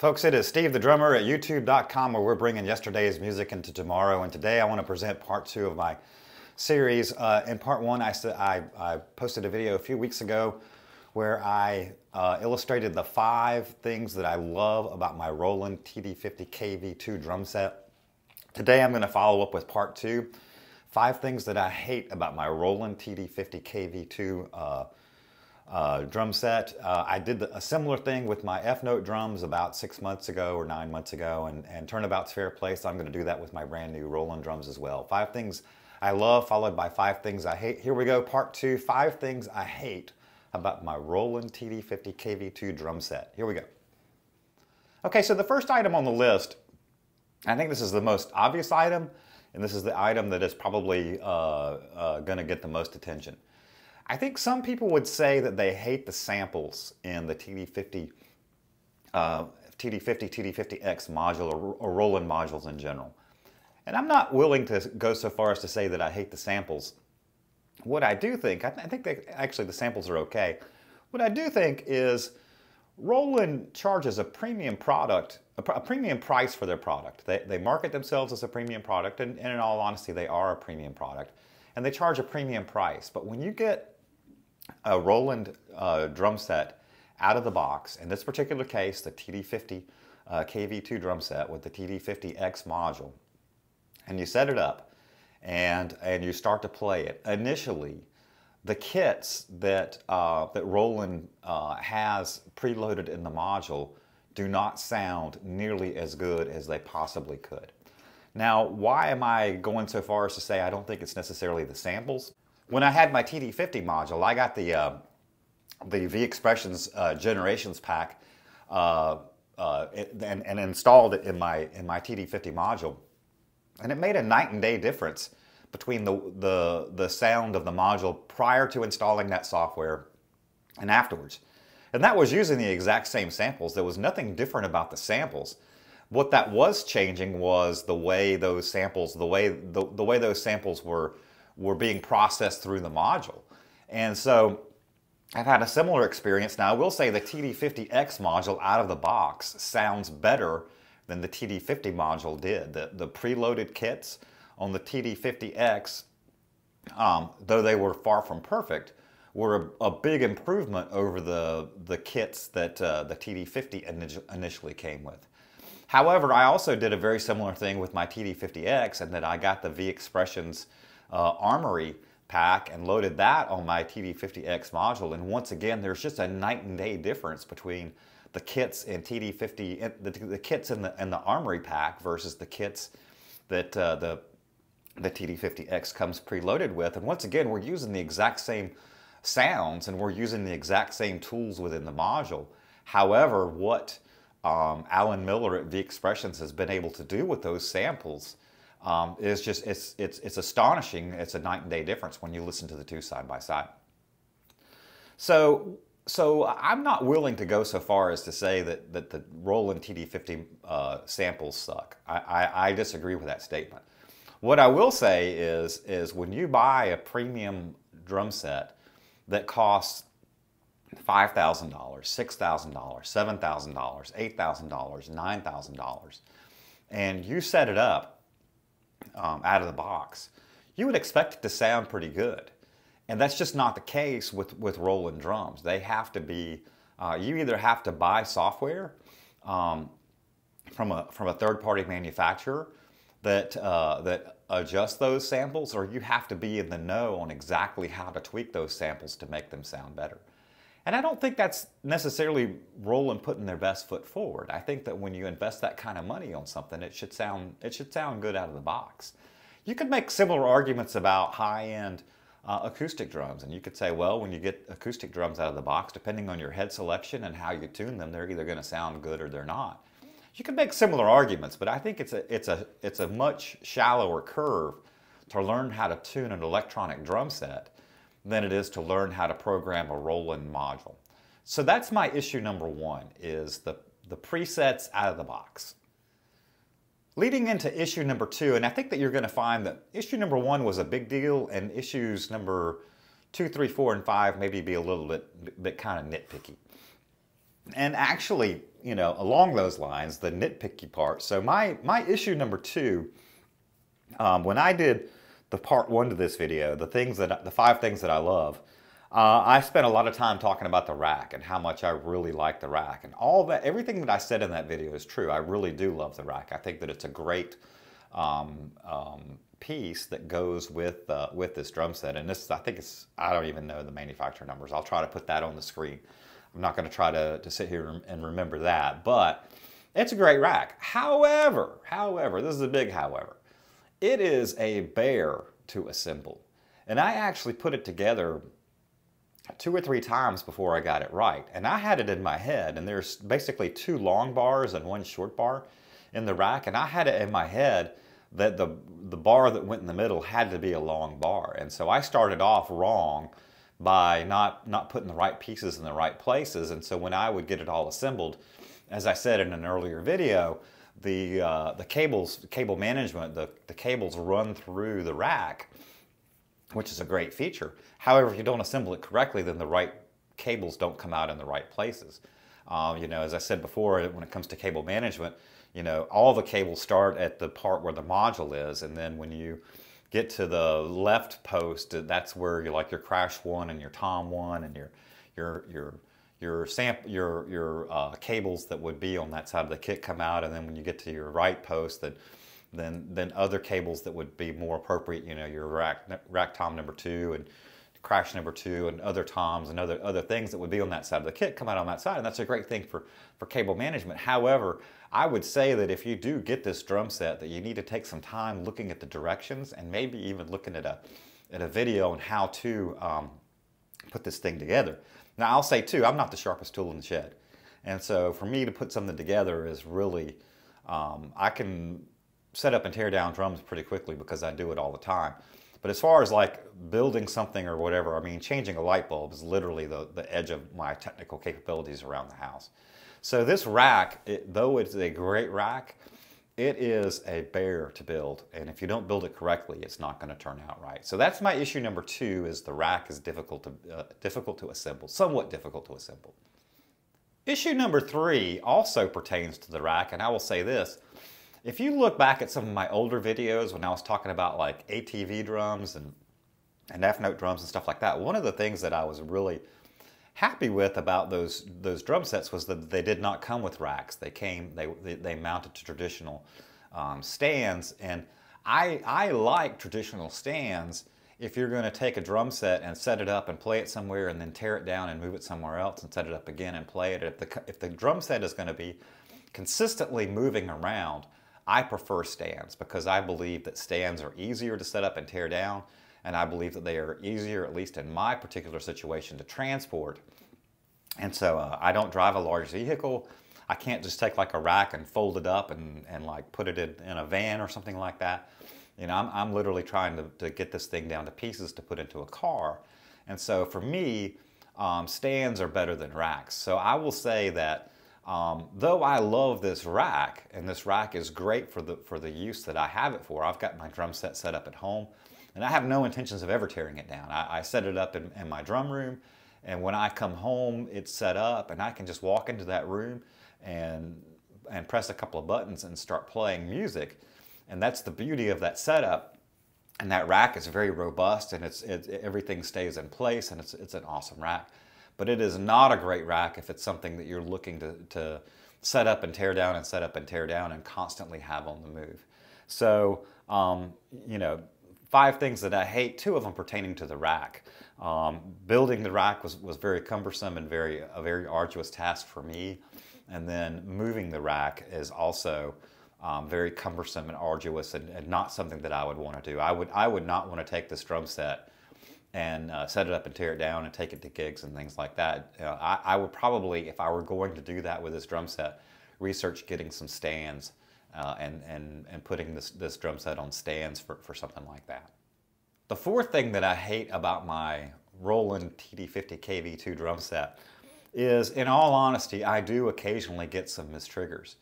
Folks, it is Steve the Drummer at YouTube.com, where we're bringing yesterday's music into tomorrow. And today I want to present part two of my series. In part one, I posted a video a few weeks ago where I illustrated the 5 things that I love about my Roland TD50KV2 drum set. Today I'm going to follow up with part 2, 5 things that I hate about my Roland TD50KV2 drum set. I did a similar thing with my F-note drums about 6 months ago or 9 months ago, and turnabout's fair play, so I'm going to do that with my brand new Roland drums as well. 5 things I love followed by 5 things I hate. Here we go, part 2, 5 things I hate about my Roland TD50KV2 drum set. Here we go. Okay, so the first item on the list, I think this is the most obvious item, and this is the item that is probably going to get the most attention. I think some people would say that they hate the samples in the TD50, TD50X module or Roland modules in general. And I'm not willing to go so far as to say that I hate the samples. What I do think, I think that actually the samples are okay. What I do think is Roland charges a premium product, a premium price for their product. They market themselves as a premium product, and in all honesty, they are a premium product. And they charge a premium price. But when you get a Roland drum set out of the box, in this particular case, the TD50KV2 drum set with the TD50X module, and you set it up and you start to play it, initially, the kits that Roland has preloaded in the module do not sound nearly as good as they possibly could. Now, why am I going so far as to say I don't think it's necessarily the samples? When I had my TD50 module, I got the V Expressions Generations pack and installed it in my TD50 module, and it made a night and day difference between the sound of the module prior to installing that software and afterwards. And that was using the exact same samples. There was nothing different about the samples. What that was changing was the way those samples, the way those samples were being processed through the module. And so I've had a similar experience. Now I will say the TD50X module out of the box sounds better than the TD50 module did. The preloaded kits on the TD50X, though they were far from perfect, were a big improvement over the kits that the TD50 initially came with. However, I also did a very similar thing with my TD50X, and that I got the V Expressions Armory pack and loaded that on my TD50X module, and once again there's just a night and day difference between the kits in TD50, the kits in the Armory pack versus the kits that the TD50X comes preloaded with. And once again, we're using the exact same sounds and we're using the exact same tools within the module. However, what Alan Miller at V Expressions has been able to do with those samples is just, it's astonishing. It's a night and day difference when you listen to the two side by side. So I'm not willing to go so far as to say that the Roland TD50 samples suck. I disagree with that statement. What I will say is when you buy a premium drum set that costs $5,000, $6,000, $7,000, $8,000, $9,000, and you set it up out of the box, you would expect it to sound pretty good. And that's just not the case with Roland drums. They have to be, you either have to buy software from a third-party manufacturer that adjusts those samples, or you have to be in the know on exactly how to tweak those samples to make them sound better. And I don't think that's necessarily Roland putting their best foot forward. I think that when you invest that kind of money on something, it should sound good out of the box. You could make similar arguments about high-end acoustic drums, and you could say, well, when you get acoustic drums out of the box, depending on your head selection and how you tune them, they're either going to sound good or they're not. You can make similar arguments, but I think it's a much shallower curve to learn how to tune an electronic drum set than it is to learn how to program a Roland module. So that's my issue number 1, is the presets out of the box. Leading into issue number 2, and I think that you're going to find that issue number 1 was a big deal, and issues number 2, 3, 4, and 5 maybe be a little bit kind of nitpicky. And actually, you know, along those lines, the nitpicky part. So my issue number two, when I did the part one to this video, the 5 things that I love, I spent a lot of time talking about the rack and how much I really like the rack, and all that. Everything that I said in that video is true. I really do love the rack. I think that it's a great piece that goes with this drum set. And this, I think it's, I don't even know the manufacturer numbers. I'll try to put that on the screen. I'm not going to try to sit here and remember that, but it's a great rack. However, this is a big however. It is a bear to assemble. And I actually put it together 2 or 3 times before I got it right. And I had it in my head, and there's basically 2 long bars and 1 short bar in the rack, and I had it in my head that the bar that went in the middle had to be a long bar. And so I started off wrong by not putting the right pieces in the right places. And so when I would get it all assembled, as I said in an earlier video, the cable management, the cables run through the rack, which is a great feature. However, if you don't assemble it correctly, then the right cables don't come out in the right places. You know, as I said before, when it comes to cable management, you know, all the cables start at the part where the module is, and then when you get to the left post, that's where you like your crash one and your tom one and your cables that would be on that side of the kit come out, and then when you get to your right post, then other cables that would be more appropriate, you know, your rack tom number 2 and crash number 2 and other toms and other things that would be on that side of the kit come out on that side, and that's a great thing for cable management. However, I would say that if you do get this drum set, that you need to take some time looking at the directions and maybe even looking at a video on how to put this thing together. Now I'll say too, I'm not the sharpest tool in the shed, and so for me to put something together is really, I can set up and tear down drums pretty quickly because I do it all the time. But as far as like building something or whatever, I mean, changing a light bulb is literally the edge of my technical capabilities around the house. So this rack, though it's a great rack, it is a bear to build. And if you don't build it correctly, it's not going to turn out right. So that's my issue number 2, is the rack is difficult to assemble, somewhat difficult to assemble. Issue number 3 also pertains to the rack, and I will say this. If you look back at some of my older videos when I was talking about like ATV drums and F-note drums and stuff like that, one of the things that I was really happy with about those drum sets was that they did not come with racks. They mounted to traditional stands, and I like traditional stands if you're going to take a drum set and set it up and play it somewhere and then tear it down and move it somewhere else and set it up again and play it. If the drum set is going to be consistently moving around, I prefer stands because I believe that stands are easier to set up and tear down, and I believe that they are easier, at least in my particular situation, to transport. And so I don't drive a large vehicle. I can't just take like a rack and fold it up and like put it in a van or something like that. You know, I'm literally trying to get this thing down to pieces to put into a car. And so for me, stands are better than racks. So I will say that though I love this rack, and this rack is great for the use that I have it for, I've got my drum set up at home, and I have no intentions of ever tearing it down. I set it up in my drum room, and when I come home, it's set up, and I can just walk into that room and press a couple of buttons and start playing music. And that's the beauty of that setup. And that rack is very robust, and everything stays in place, and it's an awesome rack. But it is not a great rack if it's something that you're looking to set up and tear down and set up and tear down and constantly have on the move. So, you know, 5 things that I hate, 2 of them pertaining to the rack. Building the rack was very cumbersome and a very arduous task for me. And then moving the rack is also very cumbersome and arduous, and not something that I would want to do. I would not want to take this drum set and set it up and tear it down and take it to gigs and things like that. I would probably, if I were going to do that with this drum set, research getting some stands and putting this drum set on stands for something like that. The 4th thing that I hate about my Roland TD50KV2 drum set is, in all honesty, I do occasionally get some mistriggers.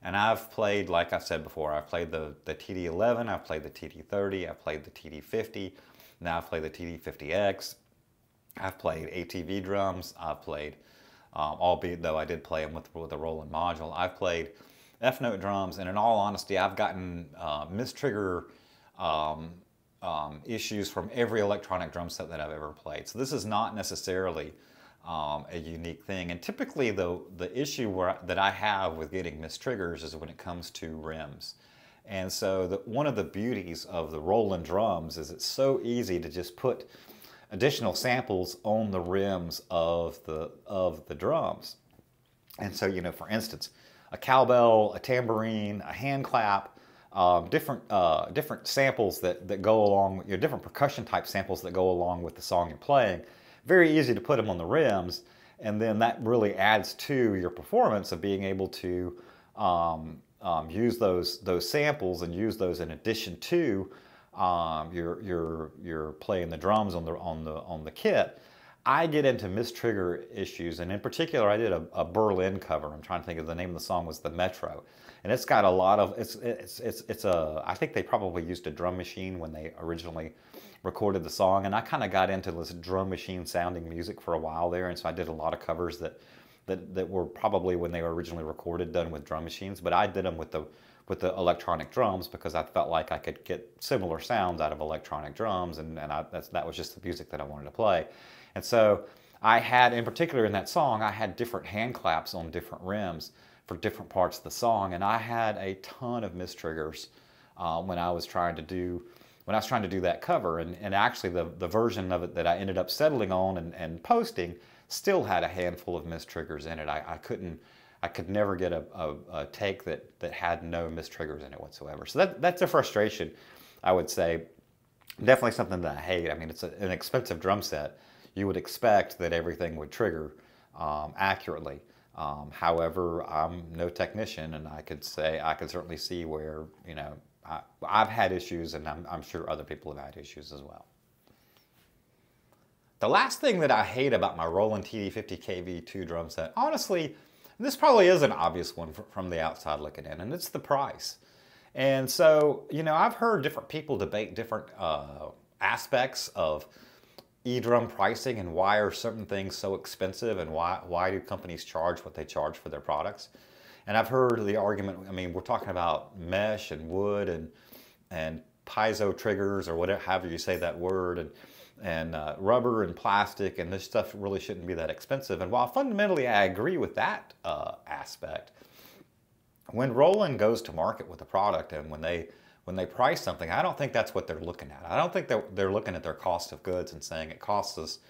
And I've played, like I've said before, I've played the TD11, I've played the TD30, I've played the TD50, now I've played the TD50X, I've played ATV drums, I've played albeit though I did play them with a Roland module. I've played F-note drums, and in all honesty, I've gotten mistrigger issues from every electronic drum set that I've ever played. So this is not necessarily a unique thing. And typically, the issue that I have with getting mistriggers is when it comes to rims. And so one of the beauties of the Roland drums is it's so easy to just put additional samples on the rims of the drums. And so, you know, for instance, a cowbell, a tambourine, a hand clap, different samples that go along, you know, different percussion type samples that go along with the song you're playing. Very easy to put them on the rims, and then that really adds to your performance of being able to use those samples and use those in addition to you're playing the drums on the kit. I get into mistrigger issues, and in particular, I did a Berlin cover. I'm trying to think of the name of the song was the Metro, and it's got a lot of I think they probably used a drum machine when they originally recorded the song, and I kind of got into this drum machine sounding music for a while there, and so I did a lot of covers that were probably when they were originally recorded done with drum machines, but I did them with the electronic drums because I felt like I could get similar sounds out of electronic drums, and that was just the music that I wanted to play. And so I had, in particular in that song, I had different hand claps on different rims for different parts of the song, and I had a ton of mistriggers when I was trying to do that cover, and actually the version of it that I ended up settling on and posting still had a handful of mistriggers in it. I could never get a take that had no mistriggers in it whatsoever. So that's a frustration, I would say. Definitely something that I hate. I mean, it's an expensive drum set. You would expect that everything would trigger accurately. However, I'm no technician, and I could certainly see where, you know, I've had issues, and I'm sure other people have had issues as well. The last thing that I hate about my Roland TD50KV2 drum set, honestly, this probably is an obvious one from the outside looking in, and it's the price. And so, you know, I've heard different people debate different aspects of e-drum pricing and why are certain things so expensive, and why do companies charge what they charge for their products. And I've heard the argument, I mean, we're talking about mesh and wood and piezo triggers, or whatever, however you say that word, and rubber and plastic, and this stuff really shouldn't be that expensive. And while fundamentally I agree with that aspect, when Roland goes to market with a product and when they price something, I don't think that's what they're looking at. I don't think they're looking at their cost of goods and saying it costs us,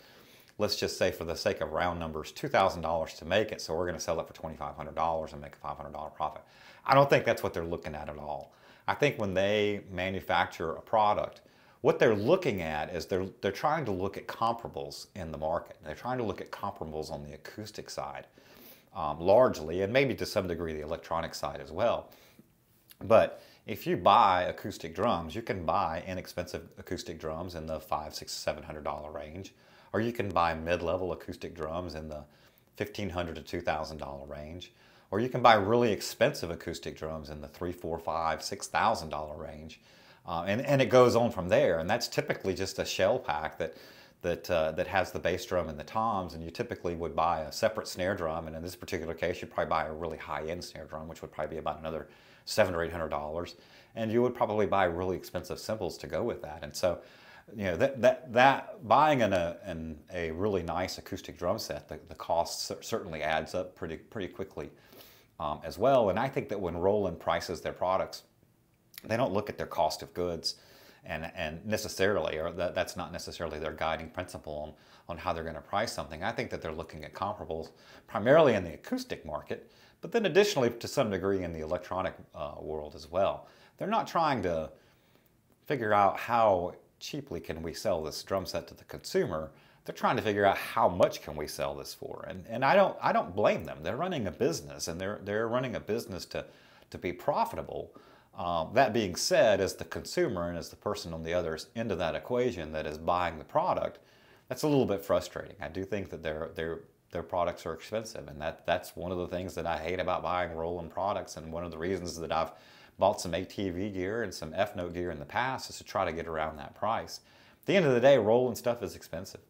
let's just say for the sake of round numbers, $2,000 to make it, so we're going to sell it for $2,500 and make a $500 profit. I don't think that's what they're looking at all. I think when they manufacture a product, what they're looking at is they're trying to look at comparables in the market. They're trying to look at comparables on the acoustic side, largely, and maybe to some degree the electronic side as well. But if you buy acoustic drums, you can buy inexpensive acoustic drums in the $500, $600, $700 range, or you can buy mid-level acoustic drums in the $1,500 to $2,000 range, or you can buy really expensive acoustic drums in the $3,000, $4,000, $5,000, $6,000 range. And it goes on from there, and that's typically just a shell pack that has the bass drum and the toms, and you typically would buy a separate snare drum, and in this particular case you'd probably buy a really high-end snare drum, which would probably be about another $700 or $800, and you would probably buy really expensive cymbals to go with that. And so, you know, that buying a really nice acoustic drum set, the cost certainly adds up pretty quickly as well. And I think that when Roland prices their products, they don't look at their cost of goods and necessarily, or that's not necessarily their guiding principle on how they're going to price something. I think that they're looking at comparables primarily in the acoustic market, but then additionally to some degree in the electronic world as well. They're not trying to figure out how cheaply can we sell this drum set to the consumer. They're trying to figure out how much can we sell this for. And I don't blame them. They're running a business, and they're running a business to be profitable. That being said, as the consumer and as the person on the other end of that equation that is buying the product, that's a little bit frustrating. I do think that their products are expensive, and that's one of the things that I hate about buying Roland products, and one of the reasons that I've bought some ATV gear and some F-note gear in the past is to try to get around that price. At the end of the day, Roland stuff is expensive.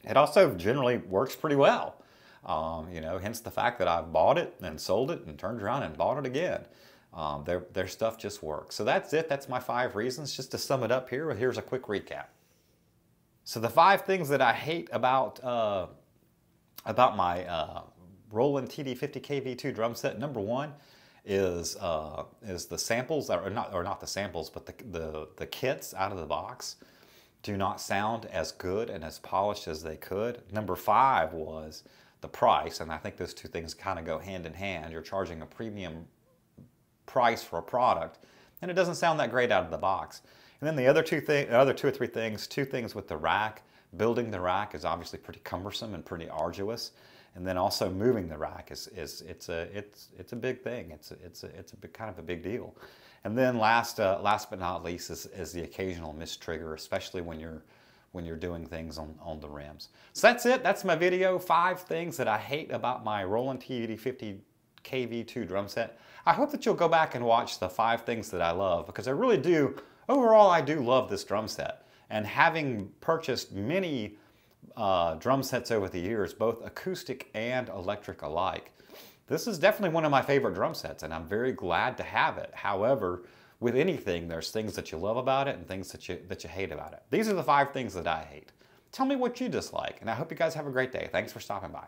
It also generally works pretty well. You know, hence the fact that I've bought it and sold it and turned around and bought it again. Their stuff just works. So that's it. That's my 5 reasons. Just to sum it up here, here's a quick recap. So the 5 things that I hate about my Roland TD50KV2 drum set. Number 1 is the samples, or not the samples, but the kits out of the box do not sound as good and as polished as they could. Number 5 was the price, and I think those 2 things kind of go hand in hand. You're charging a premium price for a product, and it doesn't sound that great out of the box. And then the other 2 or 3 things, 2 things with the rack. Building the rack is obviously pretty cumbersome and pretty arduous, and then also moving the rack is a big thing. It's a kind of a big deal. And then last but not least is the occasional mistrigger, especially when you're doing things on the rims. So that's it. That's my video. 5 things that I hate about my Roland TD50KV2 drum set. I hope that you'll go back and watch the 5 things that I love, because I really do. Overall, I do love this drum set. And having purchased many drum sets over the years, both acoustic and electric alike, this is definitely one of my favorite drum sets, and I'm very glad to have it. However, with anything, there's things that you love about it and things that you hate about it. These are the 5 things that I hate. Tell me what you dislike, and I hope you guys have a great day. Thanks for stopping by.